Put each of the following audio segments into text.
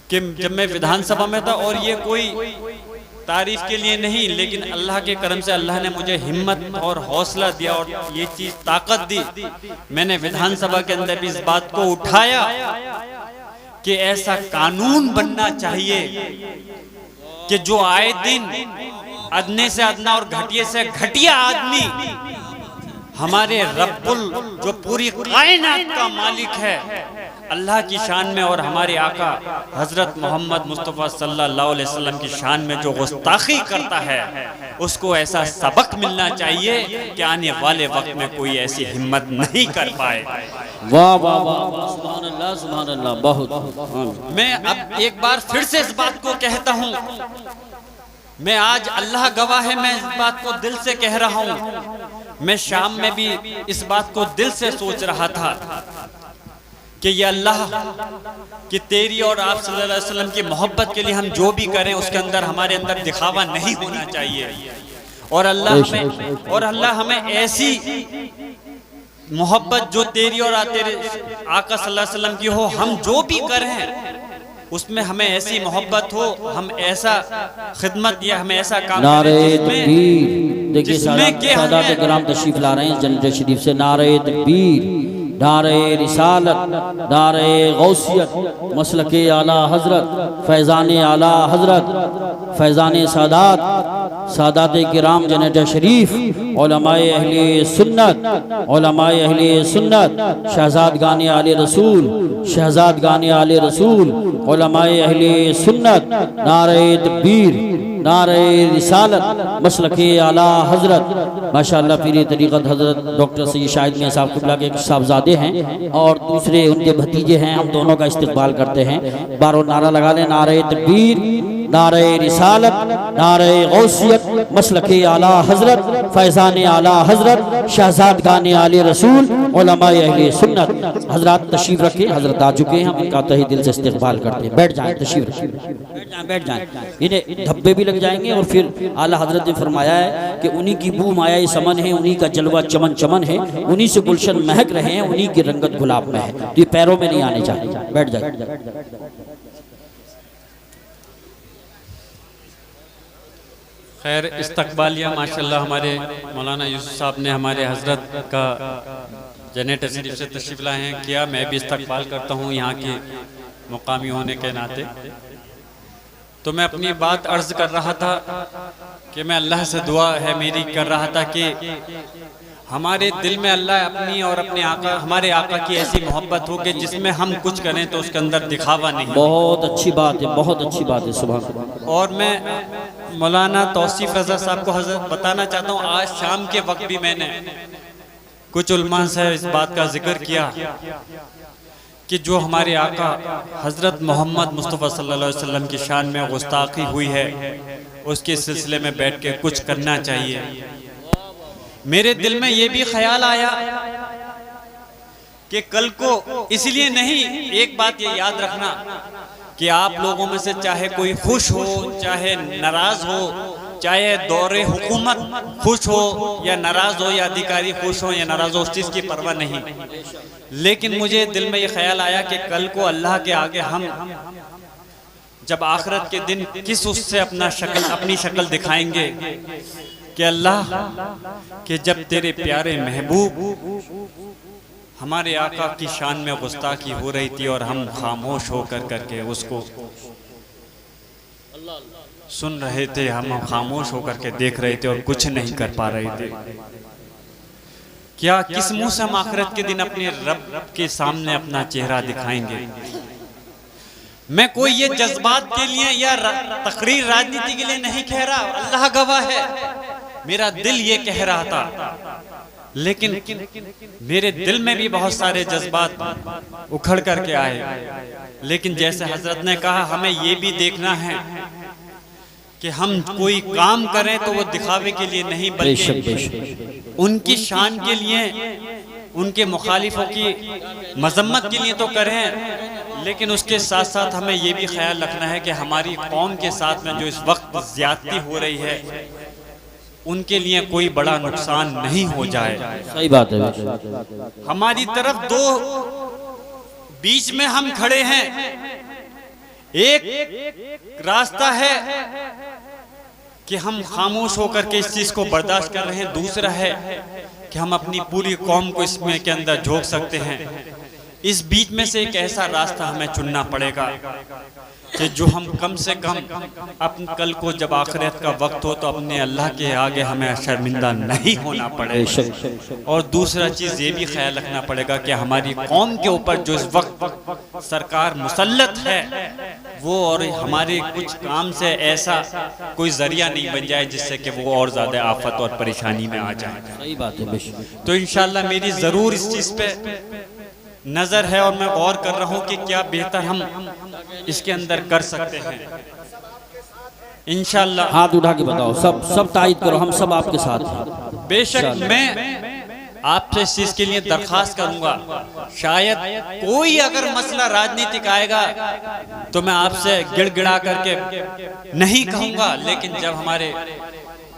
कि जब मैं विधानसभा में था, और ये कोई तारीफ के लिए नहीं, लेकिन अल्लाह के करम से अल्लाह ने मुझे हिम्मत और हौसला दिया और ये चीज ताकत दी। मैंने विधानसभा के अंदर भी इस बात को उठाया कि ऐसा कानून बनना चाहिए कि जो आए दिन अदने से अदना और घटिया से घटिया आदमी हमारे रब्बुल जो पूरी कायनात का मालिक है अल्लाह की शान में और हमारे आका हजरत मोहम्मद मुस्तफ़ा सल्लल्लाहु अलैहि वसल्लम की शान में जो गुस्ताखी करता है उसको ऐसा सबक मिलना चाहिए कि आने वाले वक्त में कोई ऐसी हिम्मत नहीं कर पाए। वाह वाह वाह, सुभान अल्लाह सुभान अल्लाह। बहुत मैं अब एक बार फिर से इस बात को कहता हूँ, मैं आज अल्लाह गवाह है, मैं इस बात को दिल से कह रहा हूँ। मैं शाम में भी इस बात को दिल से सोच रहा था कि ये अल्लाह कि तेरी और आप सल्लल्लाहु अलैहि वसल्लम की मोहब्बत के लिए हम जो भी करें उसके अंदर हमारे अंदर दिखावा नहीं होना चाहिए। और अल्लाह हमें ऐसी मोहब्बत जो तेरी और तेरे आका सल्लल्लाहु अलैहि वसल्लम की हो, हम जो भी करें उसमें हमें ऐसी मोहब्बत हो, हम ऐसा खिदमत या हमें ऐसा काम करें। देखिए सादात किराम तशरीफ ला रहे हैं जनरल शरीफ से। नारे तकबीर, नारे रिसालत, नारे गौसियत, मसलके आला हजरत, फैज़ान आला हजरत, फैज़ान सादात, सादात किराम जनरल शरीफ, उलमाए अहले सुन्नत, उलमाए अहले सुन्नत, शहजाद गाने आले रसूल, शहजाद गाने आले रसूल, उलमाए अहले सुन्नत, नारे तकबीर, नारे रिसालत, मसलके आला हजरत। माशाअल्लाह पीर तरीक़त हजरत डॉक्टर सैयद शाहिद मियां साहब क़िबला के साहबजादे हैं और दूसरे उनके भतीजे हैं। हम दोनों का इस्तकबाल करते हैं। बारो नारा लगा लें, नारे तकबीर, नारे रिसालत, नारे गौसियत, मसलके आला हजरत, फैज़ान आला हजरत, शहजाद गाने आले रसूल, उलमाए अहले सुन्नत। हजरत तशरीफ रखें, हजरत आ चुके हैं, हम इनका तहे दिल से इस्तकबाल करते हैं। बैठ जाएं, तशरीफ रखें, बैठ जाएं। इन्हें धब्बे भी लग जाएंगे और फिर आला हजरत ने फरमाया है कि उन्हीं की बू माया समन है, उन्हीं का जलवा चमन चमन है, उन्हीं से गुलशन महक रहे हैं, उन्हीं की रंगत गुलाब में है। तो ये पैरों में नहीं आने चाहिए। बैठ जाए। खैर इस्तकबालिया माशाल्लाह हमारे मौलाना यूसुफ साहब ने हमारे हजरत का जनरल शरीफ से तशरीफ लाए हैं किया। मैं भी इस्तकबाल करता हूँ यहाँ के मुकामी होने के नाते। तो मैं अपनी बात अर्ज कर रहा था कि मैं अल्लाह से दुआ है मेरी कर रहा था कि हमारे दिल में अल्लाह अपनी और अपने आका हमारे आका की ऐसी मोहब्बत हो कि जिसमें हम कुछ करें तो उसके अंदर दिखावा नहीं। बहुत अच्छी बात है, बहुत अच्छी बात है। सुभान। और मैं मौलाना तौसीफ रज़ा साहब को हजरत बताना चाहता हूँ, आज शाम के वक्त भी मैंने कुछ उलमा से इस बात का जिक्र किया कि जो हमारे आका हजरत मोहम्मद मुस्तफ़ा सल्लल्लाहु अलैहि वसल्लम की शान में गुस्ताखी हुई है उसके सिलसिले में बैठ के कुछ करना चाहिए। मेरे दिल में ये भी ख्याल आया कि कल को, इसलिए नहीं, एक बात ये याद रखना कि आप लोगों में से चाहे कोई खुश हो चाहे नाराज हो, चाहे दौरे हुकूमत खुश हो या नाराज हो या अधिकारी खुश हो या नाराज हो, उस चीज की परवाह नहीं। लेकिन मुझे दिल में ये ख्याल आया कि कल को अल्लाह के आगे हम जब आखिरत के दिन किस उससे अपनी शक्ल दिखाएंगे कि अल्लाह कि जब तेरे प्यारे महबूब हमारे आका की शान में गुस्ताखी हो रही थी और हम खामोश होकर करके उसको सुन रहे थे, हम खामोश होकर के देख रहे थे और कुछ नहीं कर पा रहे थे। क्या किस मुंह से हम आखिरत के दिन अपने रब के सामने अपना चेहरा दिखाएंगे? मैं कोई ये जज्बात के लिए या तकरीर राजनीति के लिए नहीं कह रहा, अल्लाह गवाह है, मेरा दिल ये कह रहा था। लेकिन मेरे दिल में भी बहुत सारे जज्बात उखड़ करके आए। लेकिन जैसे हजरत ने कहा, हमें ये भी देखना है कि हम कोई काम करें तो वो दिखावे के लिए नहीं बल्कि उनकी शान के लिए, उनके मुखालिफों की मजम्मत के लिए तो करें, लेकिन उसके साथ साथ हमें ये भी ख्याल रखना है कि हमारी कौम के साथ में जो इस वक्त ज्यादती हो रही है उनके लिए कोई बड़ा नुकसान नहीं हो जाए। सही बात है। हमारी तरफ दो बीच में हम खड़े हैं, एक रास्ता है कि हम खामोश होकर के इस चीज को बर्दाश्त कर रहे हैं, दूसरा है कि हम अपनी पूरी कौम को इसमें के अंदर झोंक सकते हैं। इस बीच में से एक ऐसा रास्ता हमें चुनना पड़ेगा कि जो हम कम से कम अपन कल को जब आखिरत का वक्त हो तो अपने अल्लाह के आगे हमें शर्मिंदा नहीं होना पड़े। और दूसरा चीज़ ये भी ख्याल रखना पड़ेगा कि हमारी कौम के ऊपर जो इस वक्त सरकार मुसल्लत है वो और हमारे कुछ काम से ऐसा कोई जरिया नहीं बन जाए जिससे कि वो और ज़्यादा आफत और परेशानी में आ जाए। सही बात है। तो इंशाअल्लाह मेरी ज़रूर इस चीज़ पे नजर है और मैं गौर कर रहा हूँ कि क्या बेहतर हम इसके अंदर कर सकते हैं। इंशाअल्लाह हाथ उठा के बताओ, सब तायद करो, हम सब आपके साथ हैं। बेशक मैं आपसे इस चीज के लिए दरखास्त करूंगा, शायद कोई अगर मसला राजनीतिक आएगा तो मैं आपसे गिड़गिड़ा करके नहीं कहूंगा, लेकिन जब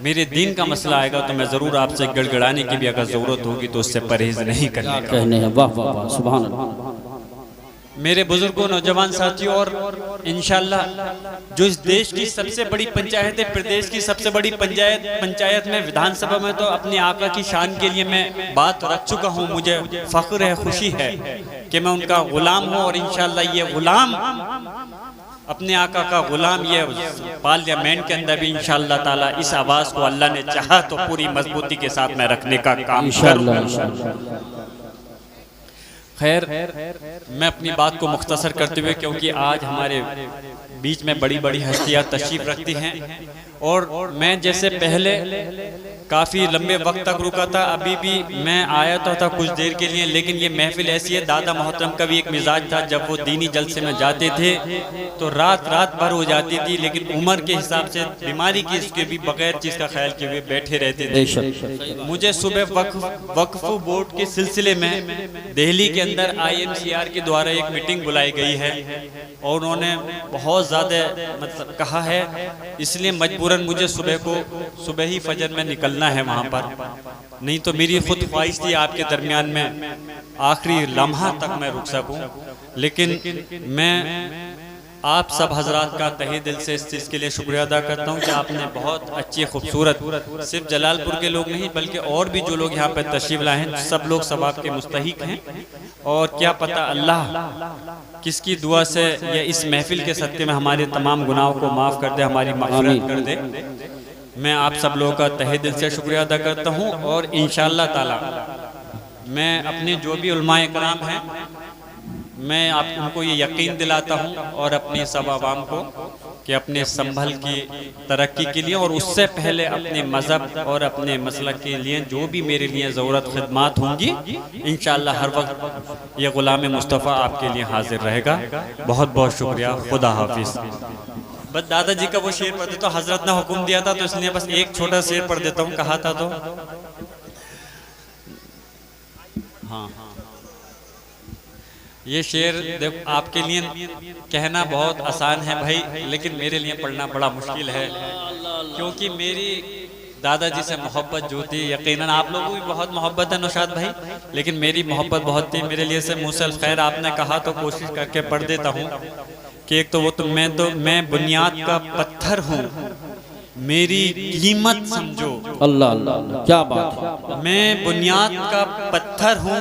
मेरे दीन का मसला आएगा तो मैं जरूर आपसे गिड़गिड़ाने की भी अगर जरूरत होगी तो उससे परहेज नहीं करने का। कहने हैं वाह वाह वाह, सुभान अल्लाह। मेरे बुजुर्गों, नौजवान साथियों, और इंशाअल्लाह जो इस देश की सबसे बड़ी पंचायत है, प्रदेश की सबसे बड़ी पंचायत में विधानसभा में तो अपने आका की शान के लिए मैं बात रख चुका हूँ। मुझे फख्र है, खुशी है कि मैं उनका गुलाम हूँ और इंशाअल्लाह ये गुलाम अपने आका का गुलाम ये पार्लियामेंट के अंदर भी इंशाअल्लाह ताला इस आवाज़ को अल्लाह ने चाहा तो पूरी मजबूती के साथ मैं रखने का काम करूँगा। खैर, मैं अपनी बात को मुख्तसर करते हुए, क्योंकि आज हमारे बीच में बड़ी बड़ी हस्तियाँ तशरीफ रखती हैं और मैं जैसे पहले काफ़ी लंबे वक्त तक रुका था, अभी भी मैं आया तो था कुछ देर के लिए, लेकिन ये महफिल ऐसी है, दादा मोहतरम का भी एक मिजाज था, जब वो दीनी जलसे में जाते थे तो रात भर हो जाती थी, लेकिन उम्र के हिसाब से बीमारी की इसके भी बगैर चीज़ का ख्याल किए हुए बैठे रहते थे। मुझे सुबह वक्फ बोर्ड के सिलसिले में दिल्ली के अंदर IMCR के द्वारा एक मीटिंग बुलाई गई है और उन्होंने बहुत ज़्यादा मतलब कहा है, इसलिए मजबूरन मुझे सुबह ही फजर में निकलना है वहाँ पर, नहीं तो मेरी खुद ख्वाहिश थी आपके दरमियान में आखिरी लम्हा तक मैं रुक सकूं, लेकिन मैं आप सब हजरात का तहे दिल से इस चीज़ के लिए शुक्रिया अदा करता हूँ कि आपने बहुत अच्छी खूबसूरत, सिर्फ जलालपुर के लोग नहीं बल्कि और भी जो लोग यहाँ पर तशरीफ लाए हैं सब लोग सवाब के मुस्तहिक हैं, और क्या पता अल्लाह किसकी दुआ से या इस महफिल के सदक़े में हमारे तमाम गुनाहों को माफ़ कर दे, हमारी मग़फ़िरत कर दे। मैं आप सब लोगों का तहे दिल से शुक्रिया अदा करता हूँ और इंशाअल्लाह ताला मैं अपने जो भी उलमाए कराम हैं मैं आप उनको ये यकीन दिलाता हूँ और अपने सब आवाम को कि अपने संभल की तरक्की के लिए और उससे पहले अपने मज़हब और अपने मसलक के लिए जो भी मेरे लिए ज़रूरत खिदमात होंगी इंशाअल्लाह हर वक्त ये ग़ुलाम मुस्तफ़ा आपके लिए हाजिर रहेगा। बहुत बहुत शुक्रिया, खुदा हाफिज़। बस दादाजी का वो शेर पढ़ देता हूँ, हजरत ने हुक्म दिया था तो इसलिए बस एक छोटा शेर पढ़ देता हूँ, कहा था तो हाँ ये शेर देखो आपके लिए कहना बहुत आसान है भाई, लेकिन मेरे लिए पढ़ना बड़ा मुश्किल है क्योंकि मेरी दादाजी से मोहब्बत जो थी, यकीनन आप लोगों को भी बहुत मोहब्बत है नौशाद भाई, लेकिन मेरी मोहब्बत बहुत थी मेरे लिए से मुसल खैर आपने कहा तो कोशिश करके पढ़ देता हूँ कि एक तो वो तो मैं बुनियाद का पत्थर हूँ, मेरी कीमत समझो। अल्लाह अल्लाह, क्या बात है। मैं बुनियाद का पत्थर हूँ,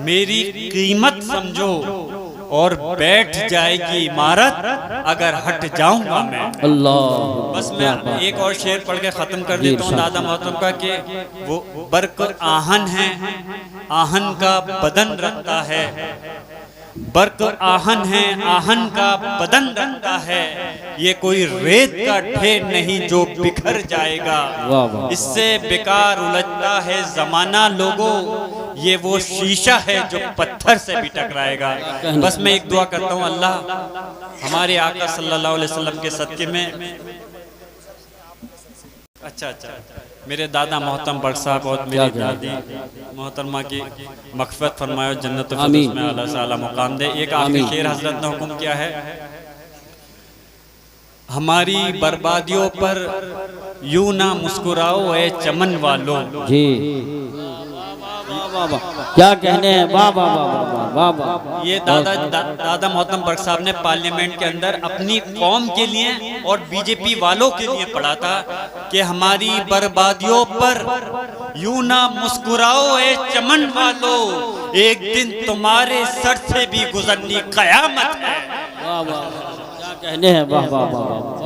मेरी कीमत समझो और बैठ जाएगी इमारत अगर हट जाऊंगा मैं। अल्लाह, बस मैं एक और शेर पढ़ के खत्म कर देता हूँ दादा मोहतरम का कि वो बर्क आहन है, आहन का बदन रखता है, बर्क आहन है, आहन का बदन रखता है, ये कोई रेत का ढेर नहीं जो बिखर जाएगा, इससे बेकार उलझता है जमाना लोगों, ये वो शीशा है जो पत्थर से भी टकराएगा। बस मैं एक दुआ करता हूँ, अल्लाह हमारे आका सल्लल्लाहु अलैहि वसल्लम के सदके में अच्छा मेरे दादा मोहतरम बख्श साहब और मेरी दादी मोहतरमा की मग़फ़िरत फरमाए, जन्नत में आला से आला मुकाम दे। एक आखिरी शेर हजरत ने हुक्म किया है, हमारी बर्बादियों पर यूं ना मुस्कुराओ ए चमन वालों। जी क्या कहने हैं, वाह वाह वाह वाह। वाह वाह। ये दादा मोहतरम बख्श साहब ने पार्लियामेंट के अंदर अपनी कौम के लिए और बीजेपी वालों के लिए पढ़ा था कि हमारी बर्बादियों पर यूं ना मुस्कुराओ ए चमन वालों, एक दिन तुम्हारे सर से भी गुजरनी कयामत है। वाह वाह, क्या कहने हैं, वाह वाह वाह वाह।